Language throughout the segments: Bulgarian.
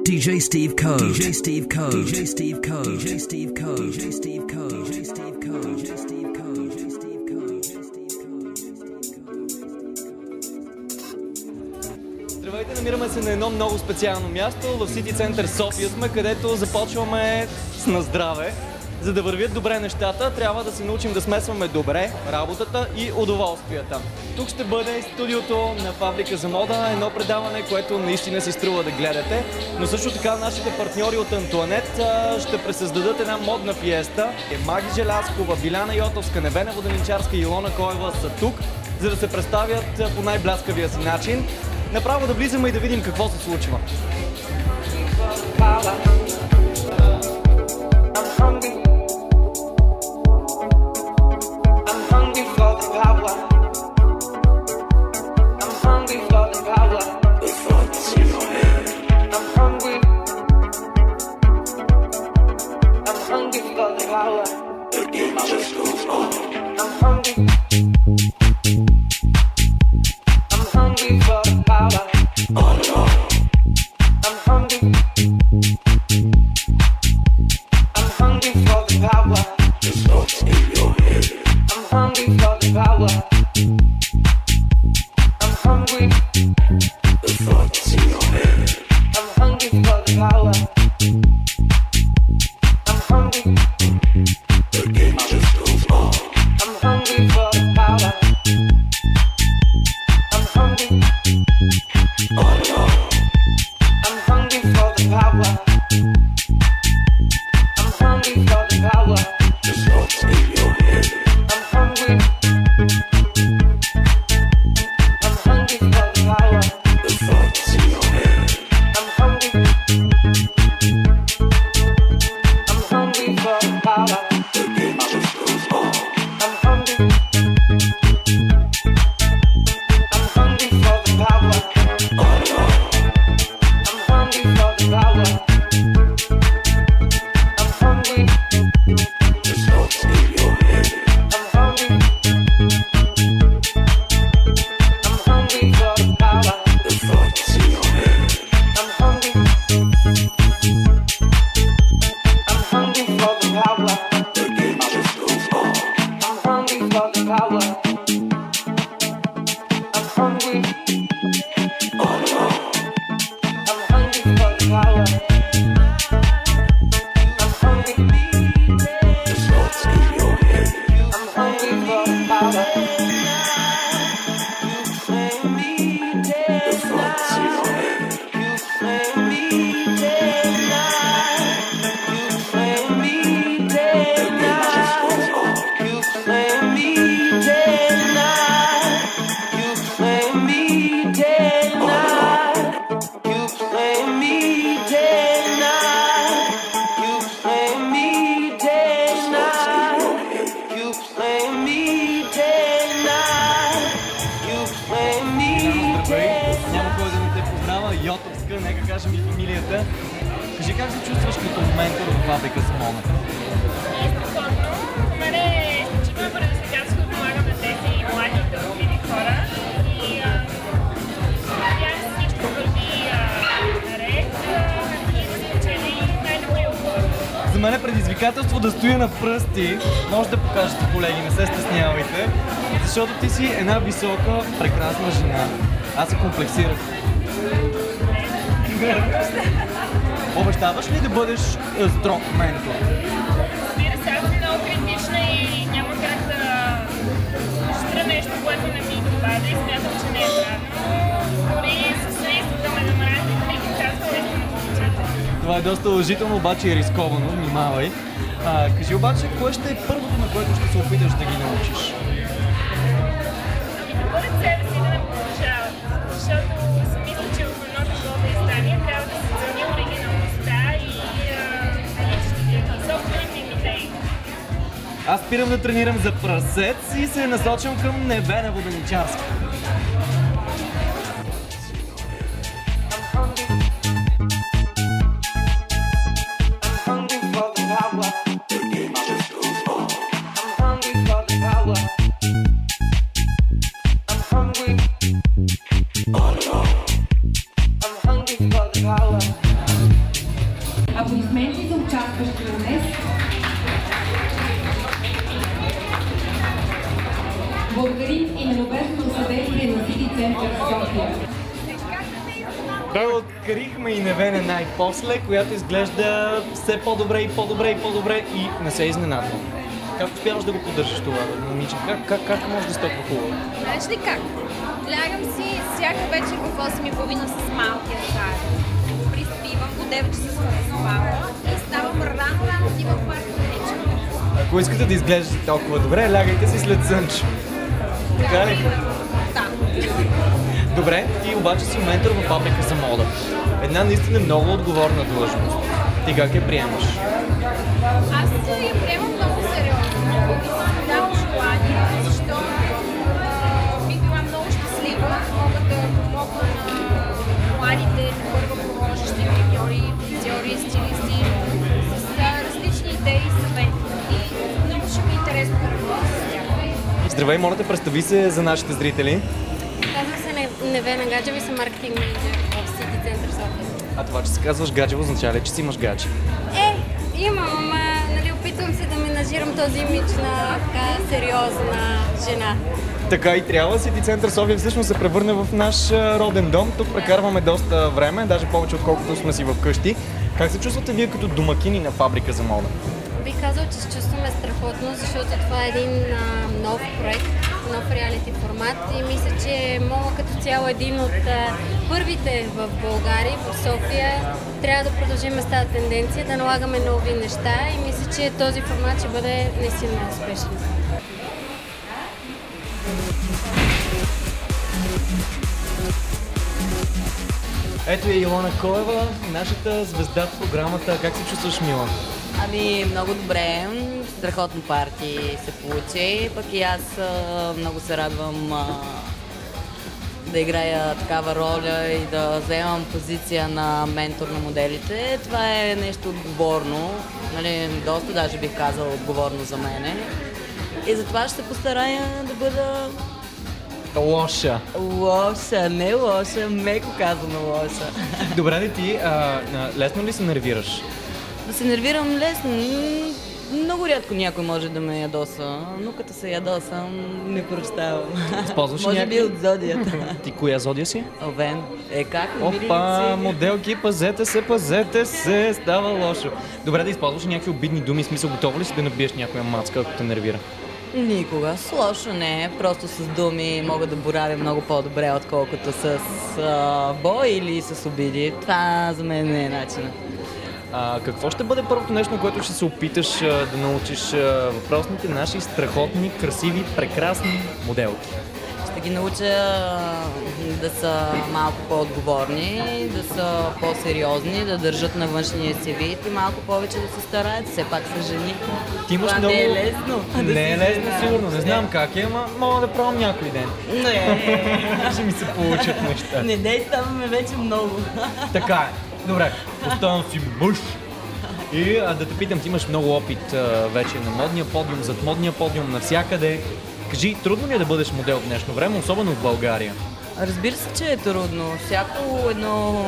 DJ Steve Code. DJ Steve Code. DJ Steve Code. DJ Steve Code. DJ Steve Code. DJ Steve Code. DJ Steve Code. DJ Steve Code. Здравейте, намираме се на едно много специално място. В Сити Център София сме, където започваме с на здраве. За да вървят добре нещата, трябва да се научим да смесваме добре работата и удоволствията. Тук ще бъде студиото на Фабрика за мода, едно предаване, което наистина си струва да гледате. Но също така нашите партньори от Антуанет ще пресъздадат една модна фиеста. Маги Желязкова, Биляна Йотовска, Невена Воденичарска и Илона Коева са тук, за да се представят по най-бляскавия си начин. Направо да влизаме и да видим какво се случва. Йотовска, нека кажем и фамилията. Кажи как се чувстваш като ментор в Фабрика за мода? Страхотно. За мен е изключително предизвикателство да помагам на тези млади талантливи хора и надявам се всичко върви наред и да се учени най-добрия отбор. За мен е предизвикателство да стоя на пръсти. Може да покажете, колеги, не се стеснявайте, защото ти си една висока, прекрасна жена. Аз се комплексирах. Обещаваш ли да бъдеш строг ментор? Разбира се, аз съм много критична и няма как да щра нещо, което не ми допада и смятам, че не е правилно. Дори с риск да ме намразят, да ми казвам нещо на получателя. Това е доста уважително, обаче е рисковано, внимавай. Кажи обаче, кое ще е първото, на което ще се опиташ да ги научиш? Да бъдат себе си, да не продължават, защото съм мисля, че в едно такова издание трябва да се цени оригиналността и собствените им идеи. Аз спирам да тренирам за прасец и се насочвам към Невена Воденичарска. I'm hungry for the power. Благодарим и на любезното съдействие на City Center София. Открихме и Невена най-после, която изглежда все по-добре и по-добре и по-добре и не се изненадва. Как успяваш да го поддържаш това, момиче? Как може да стъпва хубаво? Знаеш ли как? Лягам си всяка вечер в 8:30 с малкия цар. Приспивам го 9 часа съм спала и ставам рано си в парк. Ако искате да изглеждате толкова добре, лягайте си след Слънчо. Така ли? Да. Добре, ти обаче си ментор във фабрика за мода. Една наистина много отговорна длъжност. Ти как я приемаш? Аз я приемам много сериозно и си давам желание, защото бих била много щастлива да мога да помогна на младите, първо положащи треньори, фризьори, стилисти с различни идеи и съвети. И много ще ми е интересно да работя с тях. Здравей, моля те, представи се за нашите зрители. Казвам се Невена Гаджева и съм маркетинг менеджер в City Center София. А това, че се казваш Гаджева, означава ли, че си имаш гадже? Имам, ама опитвам се да менажирам този имидж на така сериозна жена. Така и трябва. City Center София всъщност се превърне в наш роден дом. Тук прекарваме доста време, даже повече отколкото сме си вкъщи. Как се чувствате вие като домакини на фабрика за мода? Бих казал, че се чувстваме страхотно, защото това е един нов проект, нов реалити формат и мисля, че мола като цяло един от първите в България, в София. Трябва да продължим с тази тенденция, да налагаме нови неща и мисля, че този формат ще бъде наистина успешен. Ето е Илона Коева, нашата звезда в програмата. Как се чувстваш, Мила? Ами, много добре. Страхотно парти се получи. Пък и аз много се радвам да играя такава роля и да заемам позиция на ментор на моделите. Това е нещо отговорно, нали, доста даже бих казала отговорно за мене. И затова ще се постарая да бъда... Лоша. Лоша, не лоша, меко казано лоша. Добре, да ти, лесно ли се нервираш? Да се нервирам лесно. Много рядко някой може да ме ядоса, но като се ядосам, не прощавам. Използваш ли може някакви... би от зодията. Ти коя зодия си? Овен. Как? Опа, моделки, пазете се, става лошо. Добре, да използваш някакви обидни думи, смисъл готова ли си да набиеш някоя мацка, ако те нервира? Никога. С лошо не. Просто с думи мога да боравя много по-добре, отколкото с бой или с обиди. Това за мен не е начинът. Какво ще бъде първото нещо, на което ще се опиташ да научиш въпросните наши страхотни, красиви, прекрасни моделки? Ще ги науча да са малко по-отговорни, да са по-сериозни, да държат на външния си вид и малко повече да се стараят. Все пак са жени. Ти имаш това много... не е лесно. Не е лесно, сигурно. Не знам как е, ама мога да пробвам някой ден. Не. Ще ми се получат неща. Не действаме вече много. Така е. Добре, оставам си мъж. И да те питам, ти имаш много опит вече на модния подиум, зад модния подиум, навсякъде. Кажи, трудно ли е да бъдеш модел в днешно време, особено в България? Разбира се, че е трудно. Всяко едно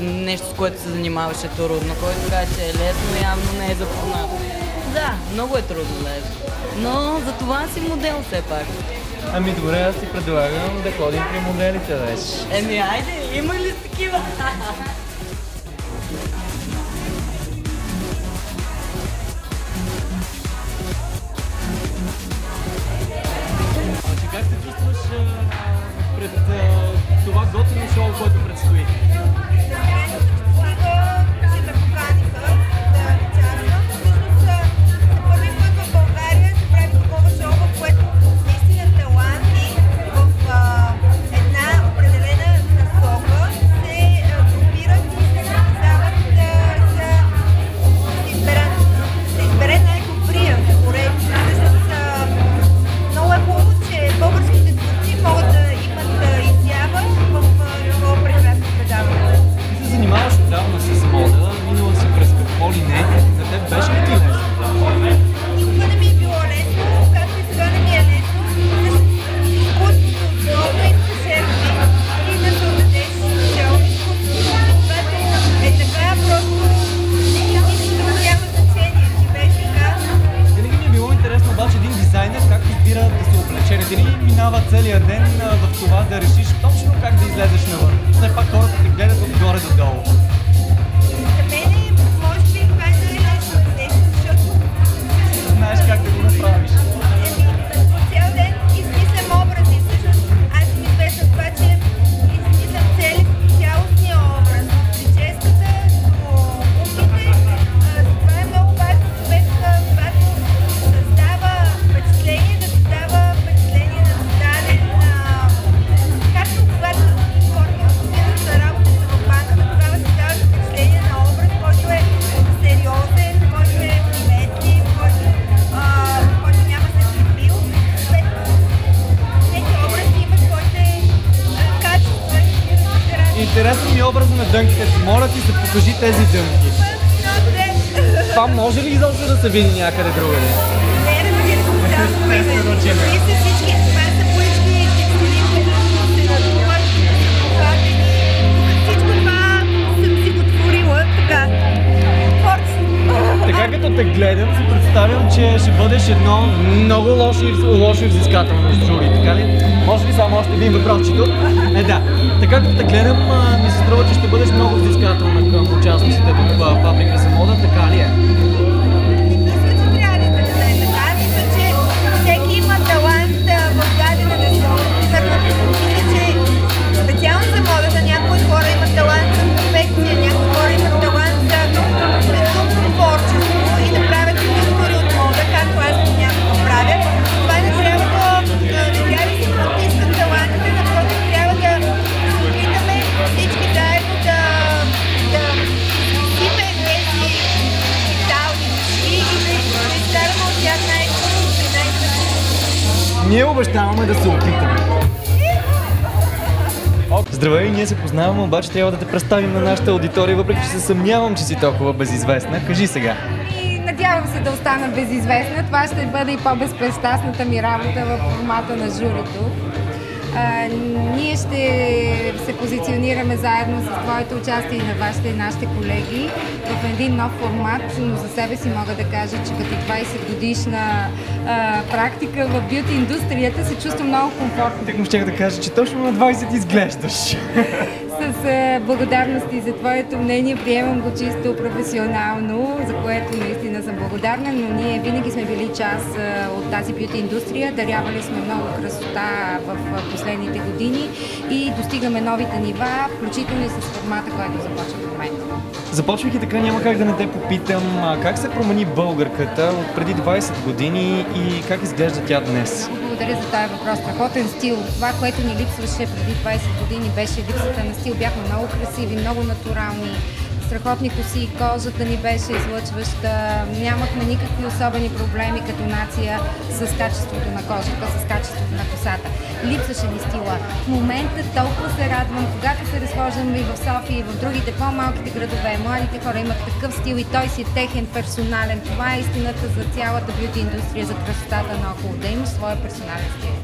нещо, с което се занимаваш е трудно. Който каже, че е лесно, явно не е запознато. Да, много е трудно лесно. Но за това си модел все пак. Ами добре, аз ти предлагам да ходим при моделите вече. Айде, има ли такива? Как се чувстваш пред това готино шоу, което предстои? ли минава целият ден в това да решиш точно как да излезеш навън? Все пак хората те гледат отгоре до долу. За мен, може би, това е най-лесно да излезеш, защото Знаеш как да го направиш. по цял ден измислям образи. Всъщност, аз съм известна това, че измислям цялостния образ. Прическата, обувките. Това е много важно човек, когато създава впечатление, да създава впечатление на тотален. Както когато хората отиват за работа в банката, тогава създаваш впечатление на образ, който е сериозен, който е приветлив, който няма да се бил. Всеки образ има своите качества и характер. Интересно ми е образа на дънките си. Моля ти се, покажи тези дънки. Това може ли изобщо да се види някъде другаде? Не, разбира се, само вижте всички. Това са колички текстили, които се надуват, покатени. Всичко това съм си го творила така. Така като те гледам, си представям, че ще бъдеш едно много лошо взискателно жури, така ли? Може ли само още един въпросчето? Да. Така като те гледам, ми се струва, че ще бъдеш много взискателна към участниците в Фабрика за мода, така ли е? Не мисля, че трябва да е така. Мисля, че всеки има талант в дадена насока. Мисля, че специално за модата някои хора имат талант за конфекция, някои хора имат талант за безумно творчество и да правят структури от мода, както аз понякога правя. Това не трябва да се потискат талантите, напротив, трябва да се опитаме всички заедно да изпитаме тези витални души и да изкараме от тях най-добрите, най-красивите. Ние обещаваме да се опитаме. Здравей, ние се познаваме, обаче трябва да те представим на нашата аудитория, въпреки че се съмнявам, че си толкова безизвестна. Кажи сега. И надявам се да остана безизвестна. Това ще бъде и по-безпристрастната ми работа в формата на журито. Ние ще се позиционираме заедно с твоето участие и на вашите и нашите колеги в един нов формат, но за себе си мога да кажа, че като 20 годишна практика в бюти индустрията се чувствам много комфортно. Так му щях да кажа, че точно на 20 изглеждаш. С благодарности за твоето мнение, приемам го чисто професионално, за което наистина съм благодарна, но ние винаги сме били част от тази бюти индустрия, дарявали сме много красота в последните години и достигаме новите нива, включително и с формата, който започва в момента. Започвайки така, няма как да не те попитам как се промени българката от преди 20 години и как изглежда тя днес? Благодаря за този въпрос. Страхотен стил. Това, което ни липсваше преди 20 години, беше липсата на стил. Бяхме много красиви, много натурални, страхотни коси, кожата ни беше излъчваща, нямахме никакви особени проблеми като нация с качеството на кожата, с качеството на косата. Липсваше ни стила. В момента толкова се радвам, когато се разхождам и в София, и в другите по-малките градове, младите хора имат такъв стил и той си е техен персонален. Това е истината за цялата бюти индустрия, за красотата наоколо, да имаш своя персонален стил.